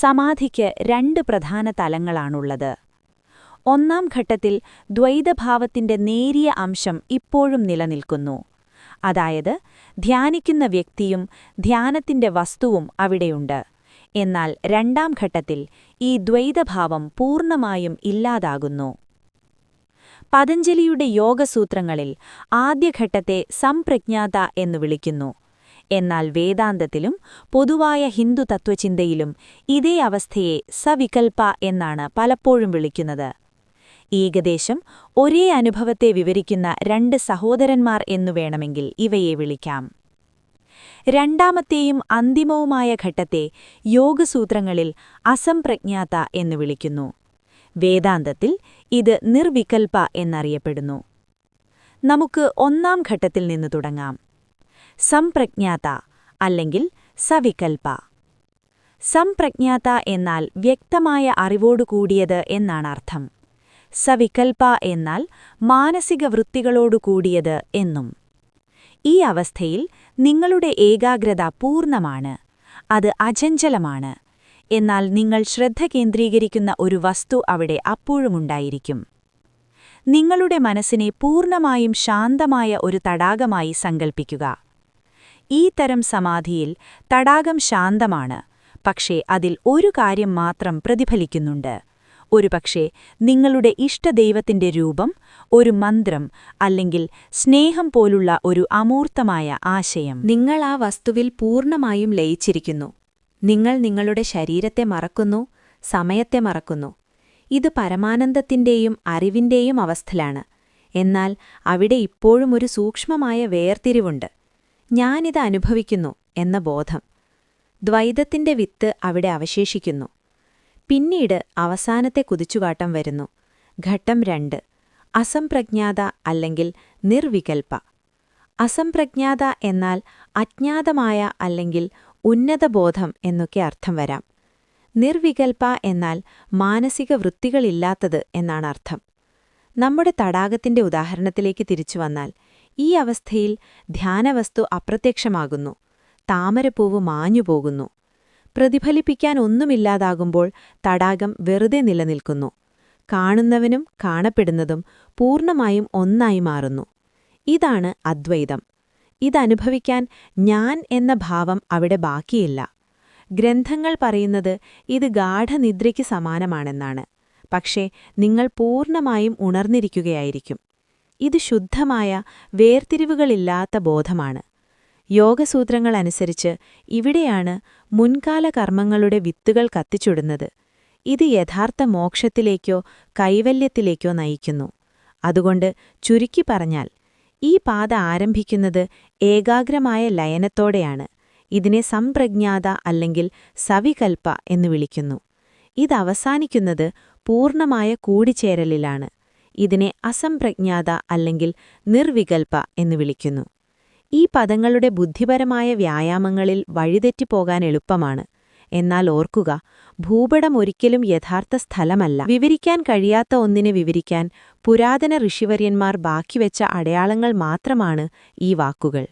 സമാധിക്ക് രണ്ട് പ്രധാന തലങ്ങളാണുള്ളത്. ഒന്നാം ഘട്ടത്തിൽ ദ്വൈതഭാവത്തിന്റെ നേരിയ അംശം ഇപ്പോഴും നിലനിൽക്കുന്നു. അതായത് ധ്യാനിക്കുന്ന വ്യക്തിയും ധ്യാനത്തിന്റെ വസ്തുവും അവിടെയുണ്ട്. എന്നാൽ രണ്ടാം ഘട്ടത്തിൽ ഈ ദ്വൈതഭാവം പൂർണ്ണമായും ഇല്ലാതാകുന്നു. പതഞ്ജലിയുടെ യോഗസൂത്രങ്ങളിൽ ആദ്യഘട്ടത്തെ സംപ്രജ്ഞാത എന്നു വിളിക്കുന്നു. എന്നാൽ വേദാന്തത്തിലും പൊതുവായ ഹിന്ദു തത്വചിന്തയിലും ഇതേ അവസ്ഥയെ സവികൽപ എന്നാണ് പലപ്പോഴും വിളിക്കുന്നത്. ഏകദേശം ഒരേ അനുഭവത്തെ വിവരിക്കുന്ന രണ്ട് സഹോദരന്മാർ എന്നു വേണമെങ്കിൽ ഇവയെ വിളിക്കാം. രണ്ടാമത്തെയും അന്തിമവുമായ ഘട്ടത്തെ യോഗസൂത്രങ്ങളിൽ അസംപ്രജ്ഞാത എന്നു വിളിക്കുന്നു. വേദാന്തത്തിൽ ഇത് നിർവികൽപ എന്നറിയപ്പെടുന്നു. നമുക്ക് ഒന്നാം ഘട്ടത്തിൽ നിന്ന് തുടങ്ങാം. സംപ്രജ്ഞാത അല്ലെങ്കിൽ സവികൽപ. സംപ്രജ്ഞാത എന്നാൽ വ്യക്തമായ അറിവോടുകൂടിയത് എന്നാണ് അർത്ഥം. സവികൽപ എന്നാൽ മാനസിക വൃത്തികളോടുകൂടിയത് എന്നും. ഈ അവസ്ഥയിൽ നിങ്ങളുടെ ഏകാഗ്രത പൂർണ്ണമാണ്. അത് അചഞ്ചലമാണ്. എന്നാൽ നിങ്ങൾ ശ്രദ്ധ കേന്ദ്രീകരിക്കുന്ന ഒരു വസ്തു അവിടെ അപ്പോഴുമുണ്ടായിരിക്കും. നിങ്ങളുടെ മനസ്സിനെ പൂർണ്ണമായും ശാന്തമായ ഒരു തടാകമായി സങ്കൽപ്പിക്കുക. ഈ തരം സമാധിയിൽ തടാകം ശാന്തമാണ്, പക്ഷേ അതിൽ ഒരു കാര്യം മാത്രം പ്രതിഫലിക്കുന്നുണ്ട്. ഒരുപക്ഷേ നിങ്ങളുടെ ഇഷ്ടദൈവത്തിന്റെ രൂപം, ഒരു മന്ത്രം, അല്ലെങ്കിൽ സ്നേഹം പോലുള്ള ഒരു അമൂർത്തമായ ആശയം. നിങ്ങൾ ആ വസ്തുവിൽ പൂർണ്ണമായും ലയിച്ചിരിക്കുന്നു. നിങ്ങൾ നിങ്ങളുടെ ശരീരത്തെ മറക്കുന്നു, സമയത്തെ മറക്കുന്നു. ഇത് പരമാനന്ദത്തിന്റെയും അറിവിന്റെയും അവസ്ഥയിലാണ്. എന്നാൽ അവിടെ ഇപ്പോഴും ഒരു സൂക്ഷ്മമായ വേർതിരിവുണ്ട്. ഞാനിത് അനുഭവിക്കുന്നു എന്ന ബോധം. ദ്വൈതത്തിന്റെ വിത്ത് അവിടെ അവശേഷിക്കുന്നു. പിന്നീട് അവസാനത്തെ കുതിച്ചുകാട്ടം വരുന്നു. ഘട്ടം 2, അസംപ്രജ്ഞാത അല്ലെങ്കിൽ നിർവികൽപ. അസംപ്രജ്ഞാത എന്നാൽ അജ്ഞാതമായ അല്ലെങ്കിൽ ഉന്നതബോധം എന്നൊക്കെ അർത്ഥം വരാം. നിർവികൽപ എന്നാൽ മാനസിക വൃത്തികളില്ലാത്തത് എന്നാണ് അർത്ഥം. നമ്മുടെ തടാകത്തിന്റെ ഉദാഹരണത്തിലേക്ക് തിരിച്ചുവന്നാൽ, ഈ അവസ്ഥയിൽ ധ്യാനവസ്തു അപ്രത്യക്ഷമാകുന്നു. താമരപ്പൂവ് മാഞ്ഞുപോകുന്നു. പ്രതിഫലിപ്പിക്കാൻ ഒന്നുമില്ലാതാകുമ്പോൾ തടാകം വെറുതെ നിലനിൽക്കുന്നു. കാണുന്നവനും കാണപ്പെടുന്നതും പൂർണ്ണമായും ഒന്നായി മാറുന്നു. ഇതാണ് അദ്വൈതം. ഇതനുഭവിക്കാൻ ഞാൻ എന്ന ഭാവം അവിടെ ബാക്കിയില്ല. ഗ്രന്ഥങ്ങൾ പറയുന്നത് ഇത് ഗാഠനിദ്രയ്ക്ക് സമാനമാണെന്നാണ്. പക്ഷേ നിങ്ങൾ പൂർണ്ണമായും ഉണർന്നിരിക്കുകയായിരിക്കും. ഇത് ശുദ്ധമായ വേർതിരിവുകളില്ലാത്ത ബോധമാണ്. യോഗസൂത്രങ്ങളനുസരിച്ച് ഇവിടെയാണ് മുൻകാല കർമ്മങ്ങളുടെ വിത്തുകൾ കത്തിച്ചുടുന്നത്. ഇത് യഥാർത്ഥ മോക്ഷത്തിലേക്കോ കൈവല്യത്തിലേക്കോ നയിക്കുന്നു. അതുകൊണ്ട് ചുരുക്കി പറഞ്ഞാൽ, ഈ പാത ആരംഭിക്കുന്നത് ഏകാഗ്രമായ ലയനത്തോടെയാണ്. ഇതിനെ സംപ്രജ്ഞാത അല്ലെങ്കിൽ സവികൽപ എന്നു വിളിക്കുന്നു. ഇതവസാനിക്കുന്നത് പൂർണ്ണമായ കൂടിച്ചേരലിലാണ്. ഇതിനെ അസംപ്രജ്ഞാത അല്ലെങ്കിൽ നിർവികൽപ എന്നു വിളിക്കുന്നു. ഈ പദങ്ങളുടെ ബുദ്ധിപരമായ വ്യായാമങ്ങളിൽ വഴിതെറ്റിപ്പോകാൻ എളുപ്പമാണ്. എന്നാൽ ഓർക്കുക, ഭൂപടം ഒരിക്കലും യഥാർത്ഥ സ്ഥലമല്ല. വിവരിക്കാൻ കഴിയാത്ത ഒന്നിനെ വിവരിക്കാൻ പുരാതന ഋഷിവര്യന്മാർ ബാക്കിവെച്ച അടയാളങ്ങൾ മാത്രമാണ് ഈ വാക്കുകൾ.